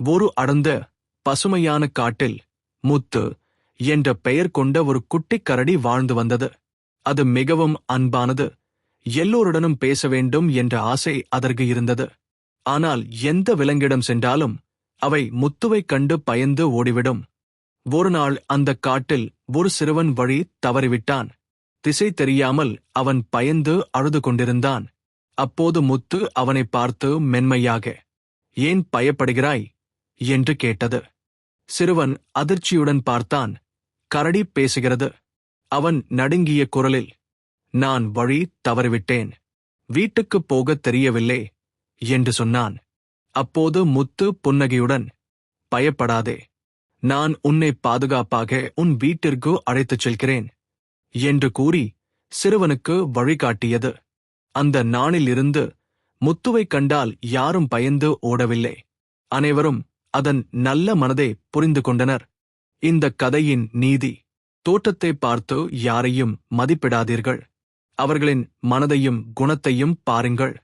ஒரு அடர்ந்த பசுமையான காட்டில் முத்து என்ற பெயர் கொண்ட ஒரு குட்டிக் கரடி வாழ்ந்து வந்தது. அது மிகவும் அன்பானது. எல்லோருடனும் பேச வேண்டும் என்ற ஆசை அதற்கு இருந்தது. ஆனால் எந்த விலங்கிடம் சென்றாலும் அவை முத்துவைக் கண்டு பயந்து ஓடிவிடும். ஒருநாள் அந்தக் காட்டில் ஒரு சிறுவன் வழி தவறிவிட்டான். திசை தெரியாமல் அவன் பயந்து அழுது கொண்டிருந்தான். அப்போது முத்து அவனை பார்த்து மென்மையாக, "ஏன் பயப்படுகிறாய்?" என்று கேட்டது. சிறுவன் அதிர்ச்சியுடன் பார்த்தான். கரடி பேசுகிறது. அவன் நடுங்கிய குரலில், "நான் வழி தவறிவிட்டேன். வீட்டுக்குப் போகத் தெரியவில்லை" என்று சொன்னான். அப்போது முத்து புன்னகையுடன், "பயப்படாதே, நான் உன்னை பாதுகாப்பாக உன் வீட்டிற்கு அழைத்துச் செல்கிறேன்" என்று கூறி சிறுவனுக்கு வழிகாட்டியது. அந்த நாளிலிருந்து முத்துவைக் கண்டால் யாரும் பயந்து ஓடவில்லை. அனைவரும் அதன் நல்ல மனதை புரிந்து கொண்டனர். இந்த கதையின் நீதி: தோற்றத்தை பார்த்து யாரையும் மதிப்பிடாதீர்கள். அவர்களின் மனதையும் குணத்தையும் பாருங்கள்.